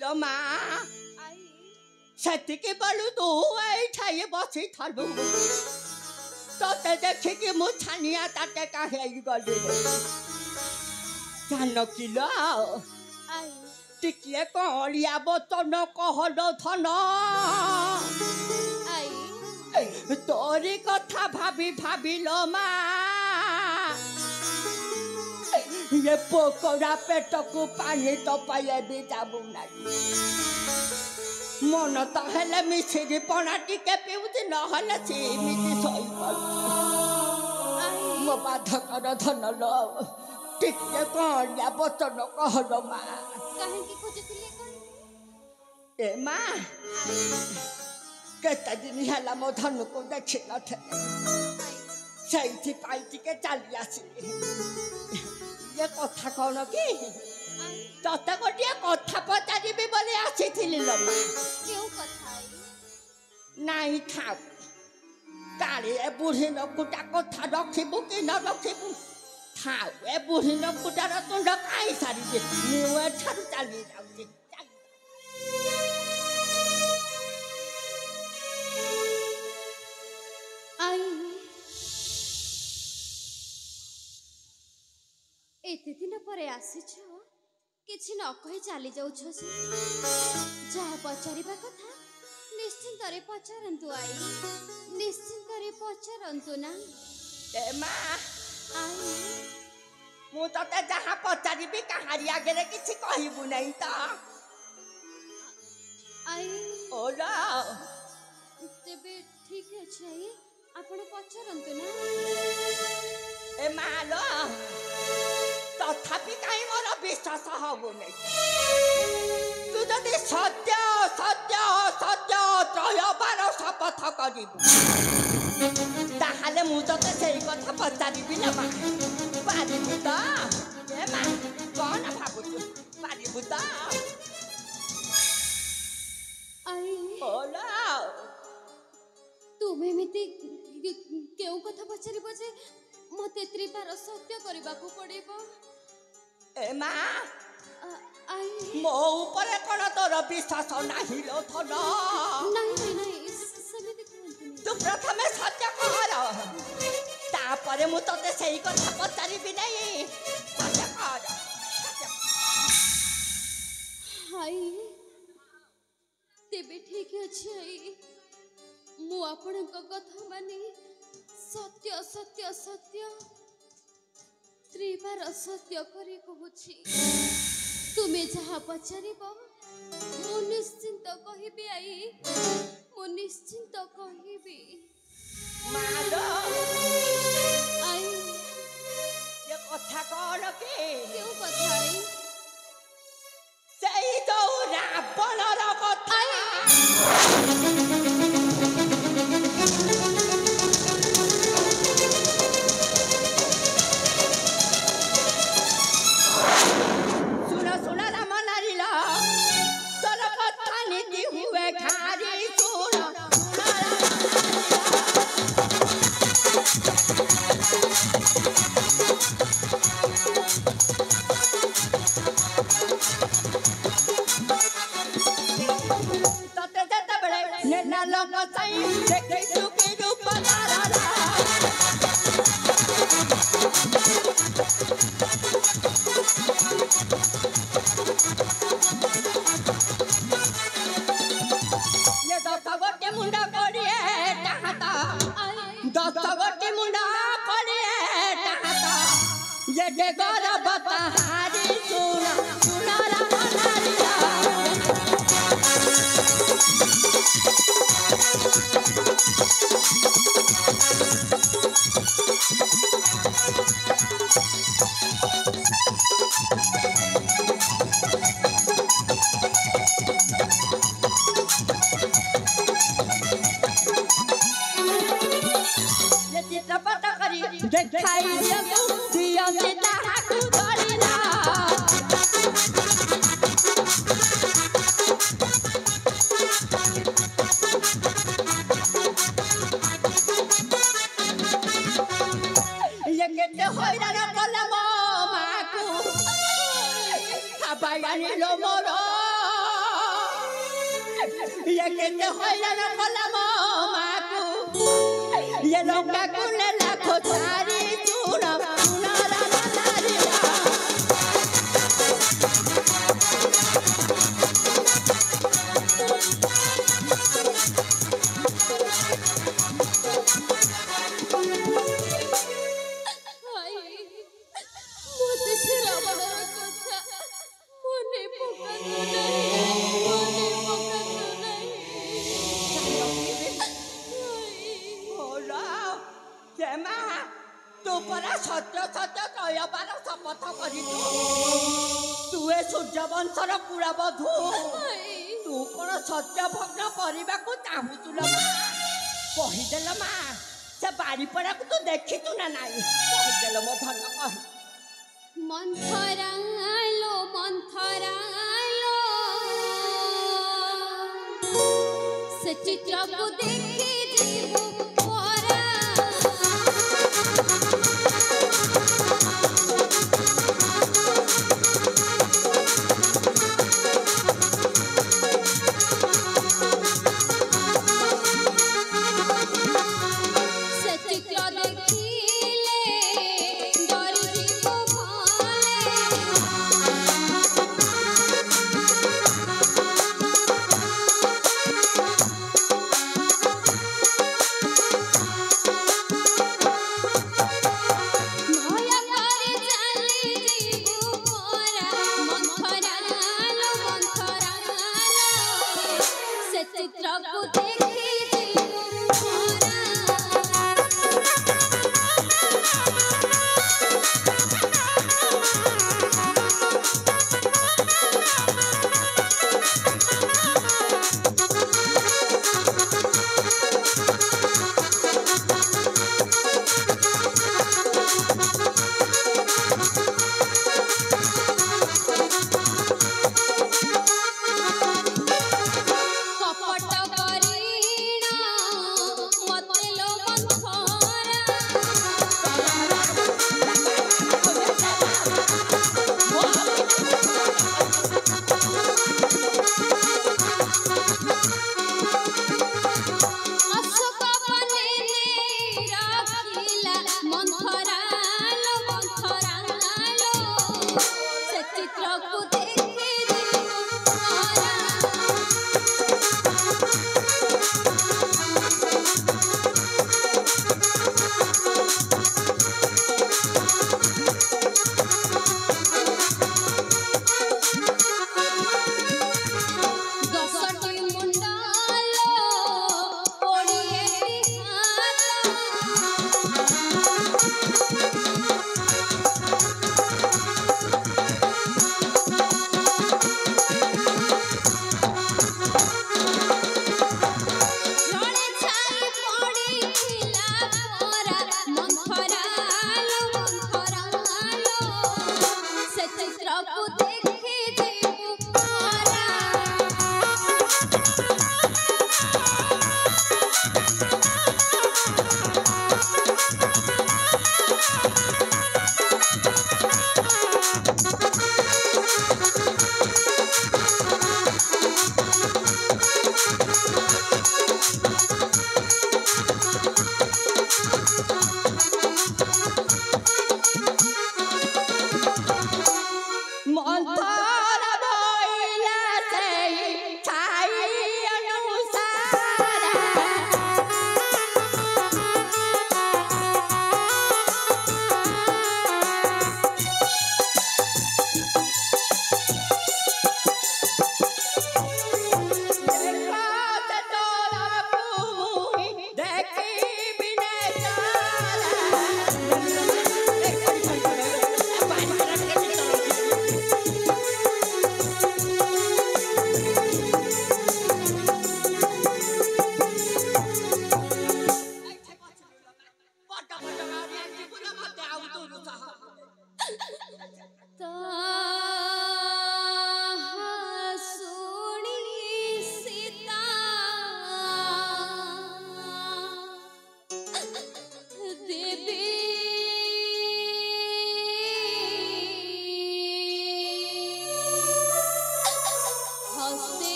लो माँ सत्य के बलू तो ऐठाए बसी थलु तते देखि कि मु छानिया ताते काहे गले जान किलो टिकिए कलिया बचन कहल थन तोरी कथा भाभी भाविल माँ ये पोकरा पेट को पानी तो पाए भी जाबू नहीं मन तो हेले मिश्री पना टिके पिउती नहले सिमिति सही मो बाधकर धन लो टिके कलिया बचन कहल माँ काहे की खोजतिले कोन ए माँ केते दिन ହେଲା ମୋ ଧନକୁ ଦେଖି ନଥିଲେ ସେଇଥିପାଇଁ ଟିକେ ଚାଲି ଆସିଲି ଏ କଥା କଣ କି ତତେ ଗୋଟିଏ କଥା ପଚାରିବି ବୋଲି ଆସିଥିଲି ଲୋ ମା କେଉଁ କଥା ନାଇଁ ଥାଉ କାଳେ ଏ ବୁଢ଼ୀ ଲୋକଟା କଥା ରଖିବୁ କି ନ ରଖିବୁ ଥାଉ ଏ ବୁଢ଼ୀ ଲୋକଟାର ତୁଣ୍ଡ ଖାଇ ସାରିଛି ମୁଁ ଏଠାରୁ ଚାଲି ଯାଉଛି एते दिन पर आसीछ किछि न कहि चली जाउछ से जहा पचारिबा कथा निश्चिंत रे पचारंतु आई निश्चिंत रे पचारंतु ना ए माँ आई मु तते जहा पचारिबी कहारी आगे किछि कहिबु नहीं त आई ओला तेबे ठीक अछि आई आपण पचारंतु ना ए मालो तथापि कहीं मोर विश्वास हबो नहीं तू जदि सत्य सत्य सत्य त्रयबार शपथ करिबु ताहाले मु तते सेही कथा पचारिबि न मा पारिबु त ए मा कोन भाबुछु पारिबु त आई ओला तुमे मिति केउ कथा पचारिबो जे मते त्रिबार सत्य करबाकू पड़िबो ए मा आई मो ऊपर कोन तोर विश्वास नाही लो थन नहीं नहीं समिति कहंतु तू प्रथमे सत्य कहर तापरे मु तते सेही कथा पचारिबि नहीं सत्य कहर हाय तेबे ठीक अछि आई मु आपनक कथा मानी सत्य सत्य सत्य त्रिबार सत्य करे कहूछि तुमे जहा पचारिबो मु निश्चिंत कहिबी आई मु निश्चिंत कहिबी मालो आई ये कथा कौन के केउ कथा आई सेही तो रावणर कथा ये केते हैरान कला मो माकू ये लंका कुले लाखो तारी चूड़ा चूड़ा नारी सत्य सत्य कहबार शपथ कर तू ए सूर्यवंशर कुलबधू तू कौन सत्य भग्न करने को चाहूचु कहीदेल मा से बाड़ीपड़ा को तू देखी ना नाई कहीदेल मो धन कह मंथरालो मंथरालो से चित्र को देखी जीवो पोरा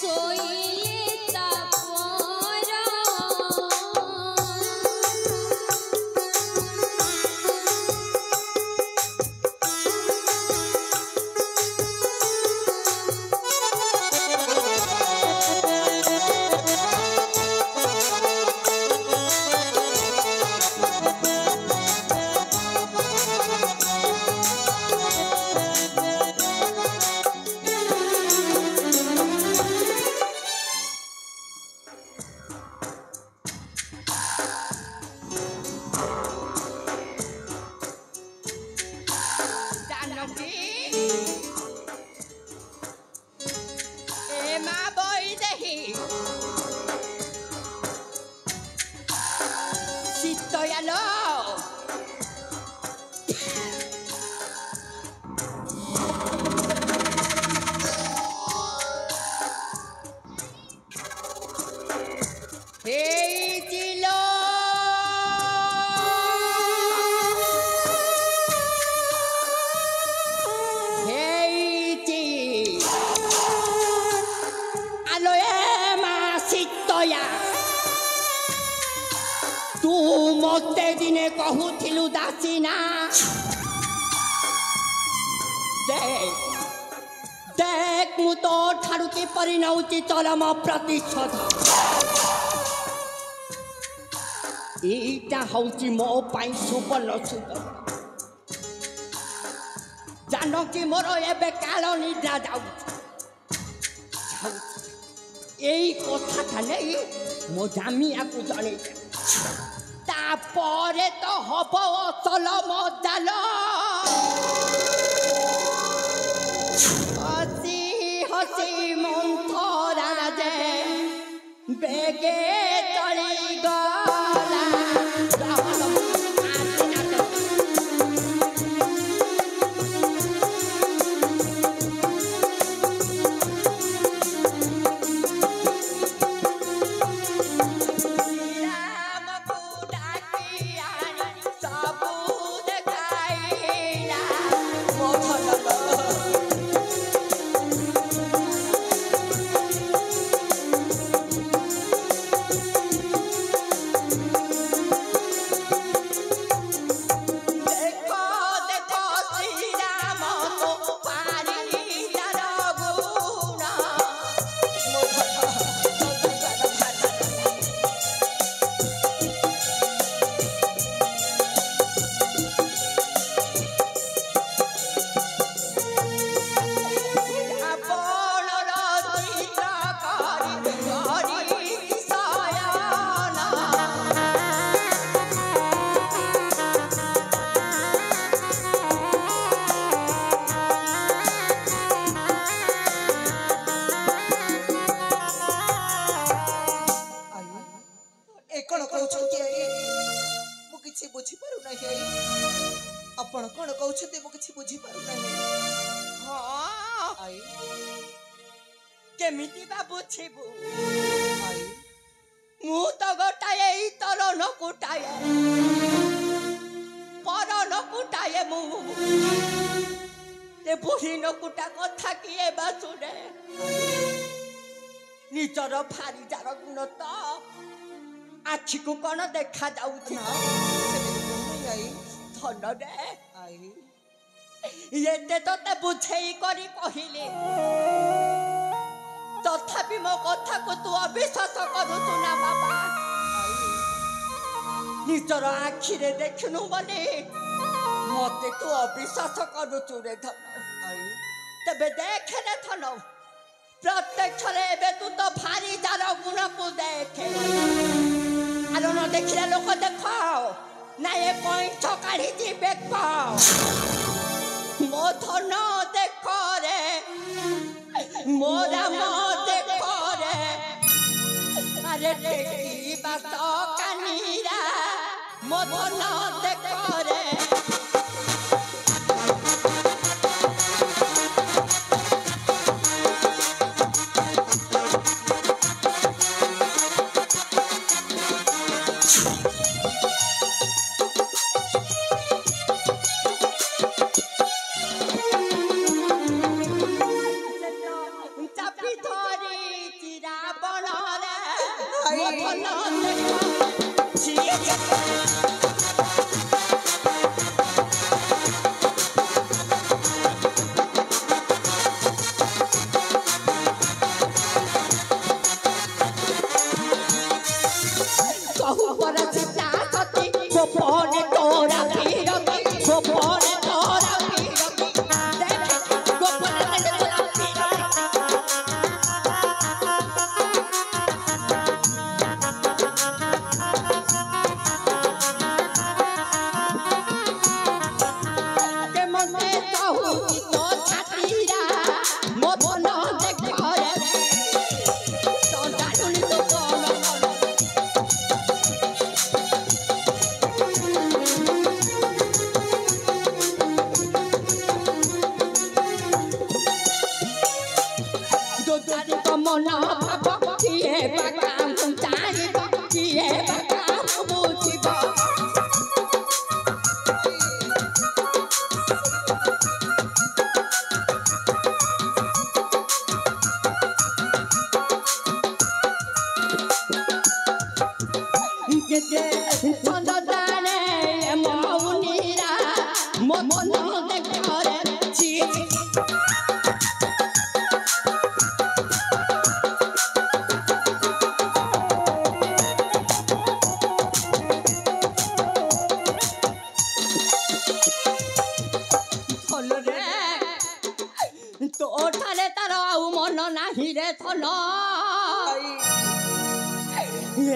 सोइले तापरा तू मते दिने कहूथिलु दासीना देख देख मु तो ठारू की परिणौची चरम प्रतिशोध एटा हौची मो पाई सुवर्ण सुंदर जानो कि मोर एबे काल निद्रा जाऊ यही कथा नहीं मो जामिया को जणे तापरे तो हब असल मजाल हसी हसी मंथरा जे बेगे चली गला आपण कोन कहउछते मु किछि बुझी पारु नाही हां आई केमिति बा बुझिबु आई मु तो गोटाए ई तोर न कुटाए पर न कुटाए मु ते बुढ़ी न कुटा कथा किए बा सुने निजर भारी जार गुण तो आखि को कोन देखा जाउछि ना आई धन रे आई ये तो बुझेई करी कहिले तथापि मो कथा को तू अविश्वास करूछु ना बाबा निजर आखि रे देखनु बने मते तू अविश्वास करूछु रे धन तबे देखे रे धन प्रत्यक्ष रे बे तू तो भारी जार गुण को देखे आरो न देखिला लोक देखाओ ना ये पॉइंट काढ़ी जीवे पाओ मो धन देख रे मोरा मो देख रे अरे देखी बात कानीरा मो धन देख रे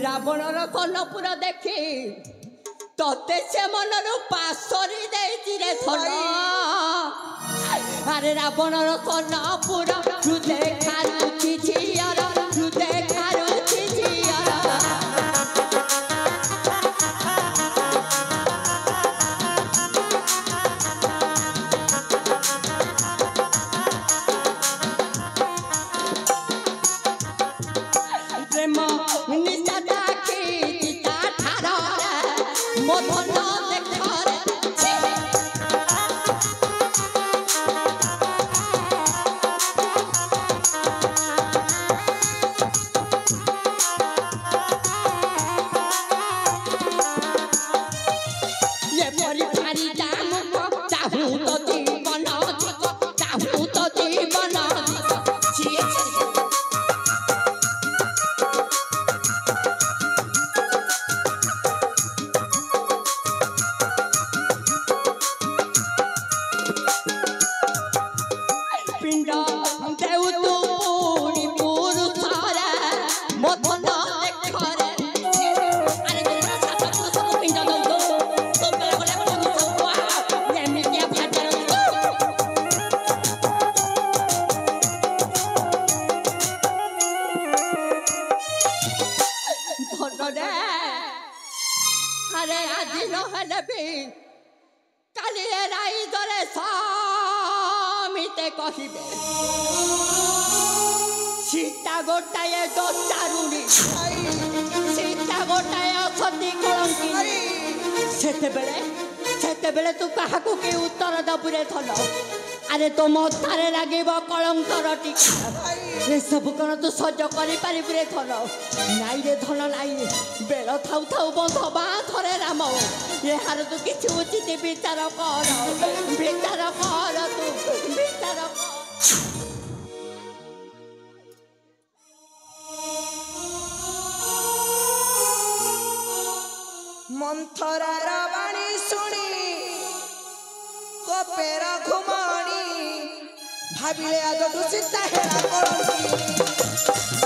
रावणर कनपुर देखी तोते से मनर पासरी देती रे थन अरे रावणर कनपुर तू देखारुची झियर तू देखारुची झियर प्रेम निशा अरे आज नहले भी काली राई दरे समिते कहिबे सीता गोटाए दो चारुणी सीता गोटाए अछती कलंकी सेते बेले तू काहाकू के उत्तर दबुरे थल अरे तो मथारे लागिब कलंकर टीका ये सब कौन तू सज कर पारे थल नाई रे धन नाई बेल थाउ थाउ बंध बा थरे राम ये हार तू किसी उचित विचार कर तू विचार कर मंथरार बाणी शुणी कपेर घुमाणी भाविले आज सीता हेरा कलंकी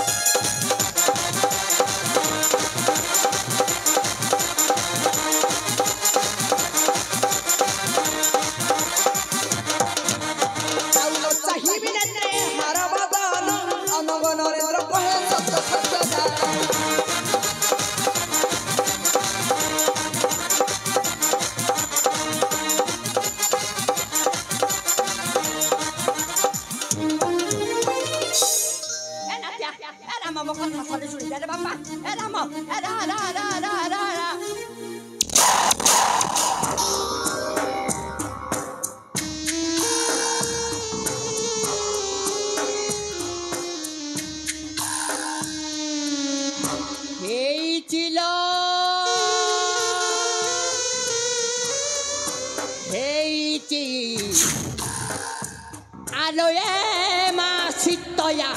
आलो ए मा सीतया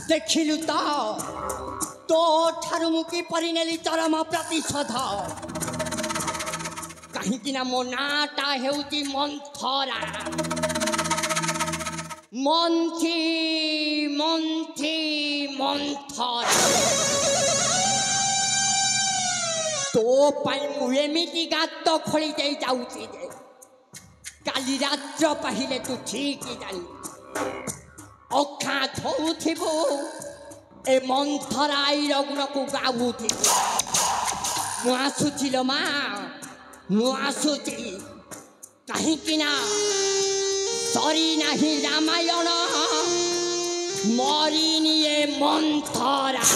देखिलु तो ठारू मु किपरि नेली चरम प्रतिशोध कहीं मो नाटा हेउची मंथरा मंथी मंथी मंथरा तो पाई मु एमिति गात खोली दे जाउची जे काली रात्र पहिले तू ठीक जानी अखा धोउथिबो ए मंथराई रगुण को गाउथिबो मु आसुची लो मा मु आसुची कहीं सरी नहीं रामायण मरिनी ए मंथरा